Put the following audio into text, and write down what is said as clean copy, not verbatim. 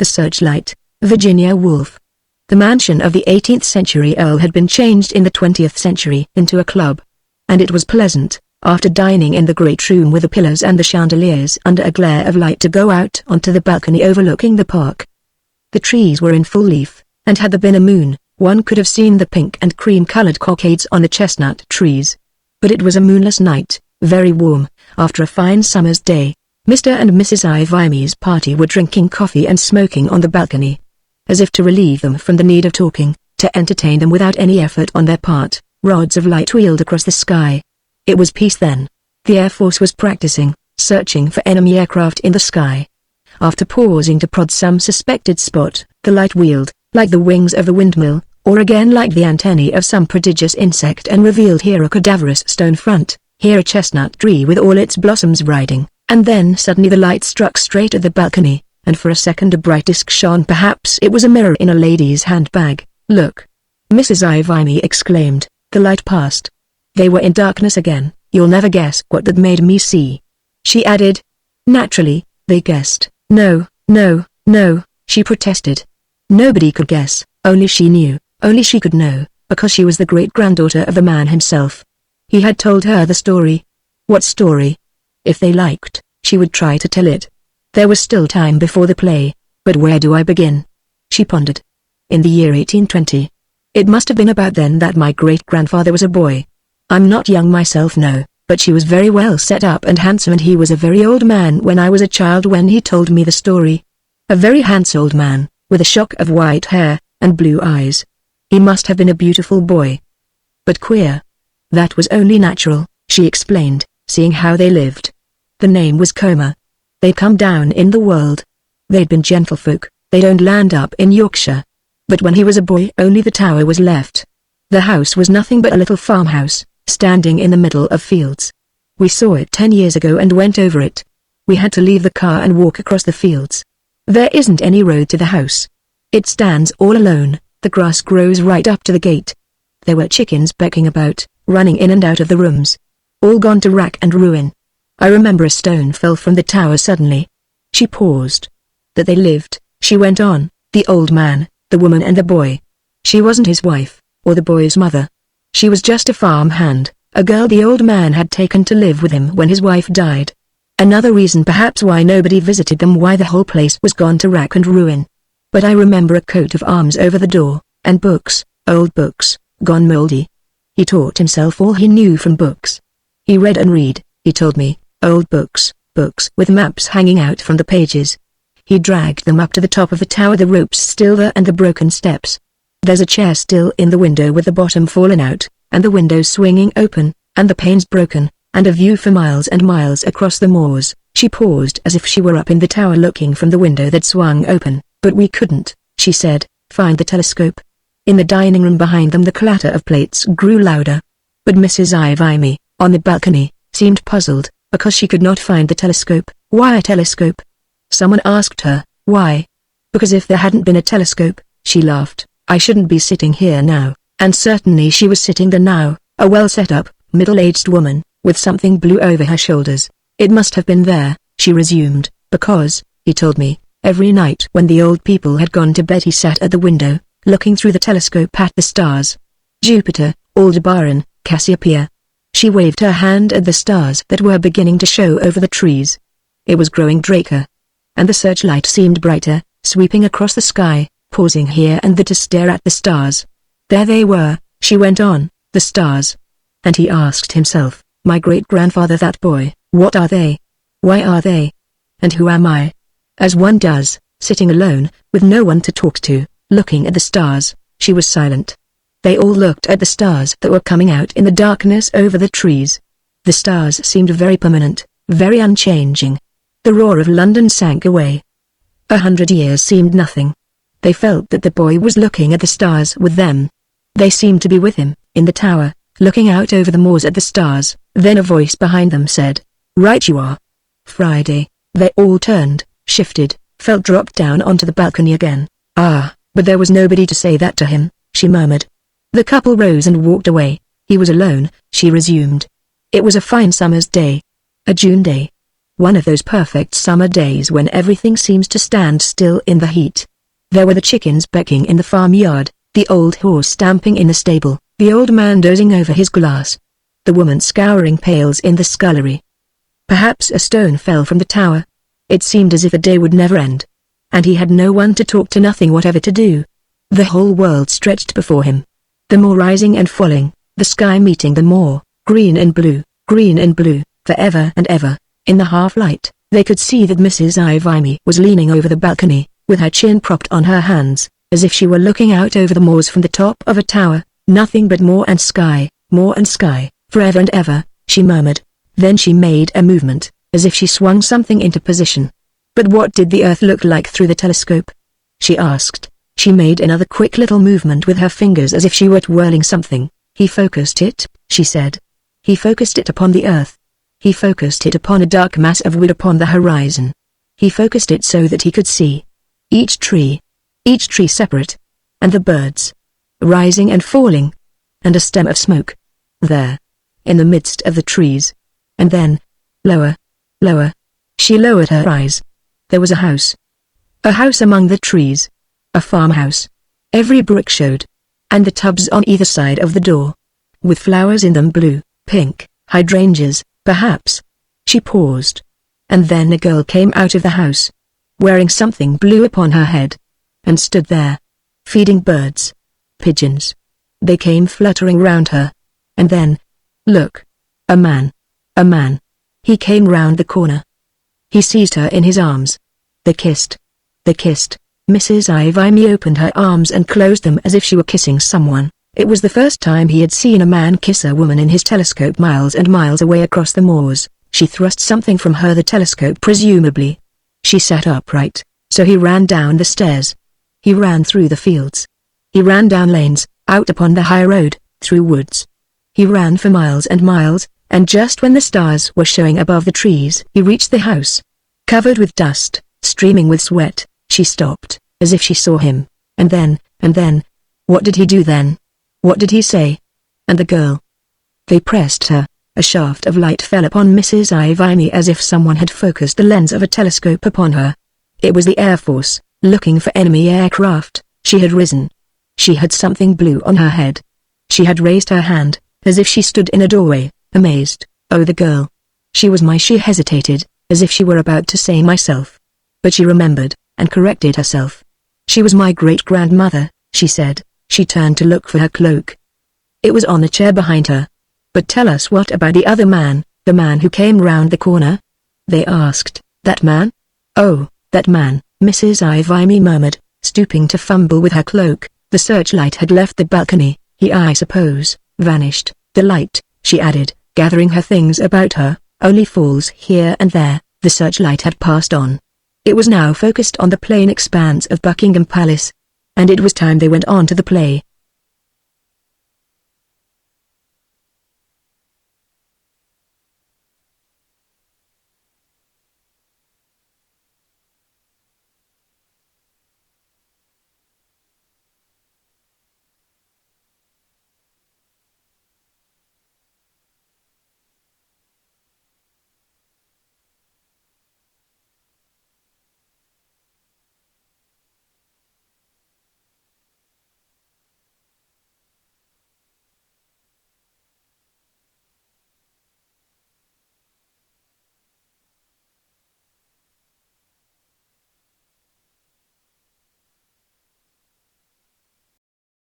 The Searchlight, Virginia Woolf. The mansion of the 18th century Earl had been changed in the 20th century into a club. And it was pleasant, after dining in the great room with the pillars and the chandeliers under a glare of light, to go out onto the balcony overlooking the park. The trees were in full leaf, and had there been a moon, one could have seen the pink and cream-colored cockades on the chestnut trees. But it was a moonless night, very warm, after a fine summer's day. Mr. and Mrs. Ivimey's party were drinking coffee and smoking on the balcony. As if to relieve them from the need of talking, to entertain them without any effort on their part, rods of light wheeled across the sky. It was peace then. The Air Force was practicing, searching for enemy aircraft in the sky. After pausing to prod some suspected spot, the light wheeled, like the wings of a windmill, or again like the antennae of some prodigious insect, and revealed here a cadaverous stone front, here a chestnut tree with all its blossoms riding, and then suddenly the light struck straight at the balcony, and for a second a bright disk shone. Perhaps it was a mirror in a lady's handbag. "Look!" Mrs. Ivimey exclaimed. The light passed. They were in darkness again. "You'll never guess what that made me see," she added. Naturally, they guessed. No, no, no, she protested. Nobody could guess, only she knew, only she could know, because she was the great-granddaughter of the man himself. He had told her the story. What story? If they liked, she would try to tell it. There was still time before the play, but where do I begin? She pondered. In the year 1820. It must have been about then that my great-grandfather was a boy. I'm not young myself, no, but she was very well set up and handsome, and he was a very old man when I was a child when he told me the story. A very handsome old man, with a shock of white hair, and blue eyes. He must have been a beautiful boy. But queer. That was only natural, she explained, seeing how they lived. The name was Coma. They'd come down in the world. They'd been gentlefolk, they'd owned land up in Yorkshire. But when he was a boy only the tower was left. The house was nothing but a little farmhouse, standing in the middle of fields. We saw it 10 years ago and went over it. We had to leave the car and walk across the fields. There isn't any road to the house. It stands all alone, the grass grows right up to the gate. There were chickens pecking about, running in and out of the rooms. All gone to rack and ruin. I remember a stone fell from the tower suddenly. She paused. That they lived, she went on, the old man, the woman and the boy. She wasn't his wife, or the boy's mother. She was just a farm hand, a girl the old man had taken to live with him when his wife died. Another reason perhaps why nobody visited them, why the whole place was gone to rack and ruin. But I remember a coat of arms over the door, and books, old books, gone mouldy. He taught himself all he knew from books. He read and read, he told me, old books, books with maps hanging out from the pages. He dragged them up to the top of the tower, the ropes still there and the broken steps. There's a chair still in the window with the bottom fallen out, and the window swinging open, and the panes broken, and a view for miles and miles across the moors. She paused as if she were up in the tower looking from the window that swung open, but we couldn't, she said, find the telescope. In the dining room behind them the clatter of plates grew louder. But Mrs. Ivimey, on the balcony, seemed puzzled, because she could not find the telescope. Why a telescope? Someone asked her, why? Because if there hadn't been a telescope, she laughed, I shouldn't be sitting here now, and certainly she was sitting there now, a well-set-up, middle-aged woman, with something blue over her shoulders. It must have been there, she resumed, because, he told me, every night when the old people had gone to bed he sat at the window, looking through the telescope at the stars. Jupiter, Aldebaran, Cassiopeia. She waved her hand at the stars that were beginning to show over the trees. It was growing darker. And the searchlight seemed brighter, sweeping across the sky, pausing here and there to stare at the stars. There they were, she went on, the stars. And he asked himself, my great-grandfather, that boy, what are they? Why are they? And who am I? As one does, sitting alone, with no one to talk to, looking at the stars. She was silent. They all looked at the stars that were coming out in the darkness over the trees. The stars seemed very permanent, very unchanging. The roar of London sank away. 100 years seemed nothing. They felt that the boy was looking at the stars with them. They seemed to be with him, in the tower, looking out over the moors at the stars. Then a voice behind them said, right you are. Friday. They all turned, shifted, felt dropped down onto the balcony again. Ah, but there was nobody to say that to him, she murmured. The couple rose and walked away. He was alone, she resumed. It was a fine summer's day. A June day. One of those perfect summer days when everything seems to stand still in the heat. There were the chickens becking in the farmyard, the old horse stamping in the stable, the old man dozing over his glass, the woman scouring pails in the scullery. Perhaps a stone fell from the tower. It seemed as if the day would never end. And he had no one to talk to, nothing whatever to do. The whole world stretched before him. The moor rising and falling, the sky meeting the moor, green and blue, forever and ever. In the half-light, they could see that Mrs. Ivimy was leaning over the balcony, with her chin propped on her hands, as if she were looking out over the moors from the top of a tower. Nothing but moor and sky, forever and ever, she murmured. Then she made a movement, as if she swung something into position. But what did the earth look like through the telescope? She asked. She made another quick little movement with her fingers as if she were twirling something. He focused it, she said. He focused it upon the earth. He focused it upon a dark mass of wood upon the horizon. He focused it so that he could see each tree separate, and the birds, rising and falling, and a stem of smoke, there, in the midst of the trees. And then, lower, she lowered her eyes. There was a house among the trees, a farmhouse. Every brick showed, and the tubs on either side of the door, with flowers in them, blue, pink, hydrangeas, perhaps. She paused. And then a girl came out of the house, wearing something blue upon her head, and stood there, feeding birds, pigeons. They came fluttering round her. And then, look, a man. He came round the corner. He seized her in his arms. They kissed. Mrs. Ivimy opened her arms and closed them as if she were kissing someone. It was the first time he had seen a man kiss a woman in his telescope miles and miles away across the moors. She thrust something from her, the telescope presumably. She sat upright, so he ran down the stairs. He ran through the fields. He ran down lanes, out upon the high road, through woods. He ran for miles and miles, and just when the stars were showing above the trees he reached the house. Covered with dust, streaming with sweat, she stopped, as if she saw him. And then, what did he do then? What did he say? And the girl? They pressed her. A shaft of light fell upon Mrs. Ivimy as if someone had focused the lens of a telescope upon her. It was the Air Force, looking for enemy aircraft. She had risen. She had something blue on her head. She had raised her hand, as if she stood in a doorway, amazed. Oh, the girl. She hesitated, as if she were about to say myself. But she remembered, and corrected herself. She was my great-grandmother, she said. She turned to look for her cloak. It was on a chair behind her. But tell us, what about the other man, the man who came round the corner? They asked. That man? Oh, that man, Mrs. Ivimy murmured, stooping to fumble with her cloak. The searchlight had left the balcony. He, I suppose, vanished. The light, she added, gathering her things about her, only falls here and there. The searchlight had passed on. It was now focused on the plain expanse of Buckingham Palace. And it was time they went on to the play.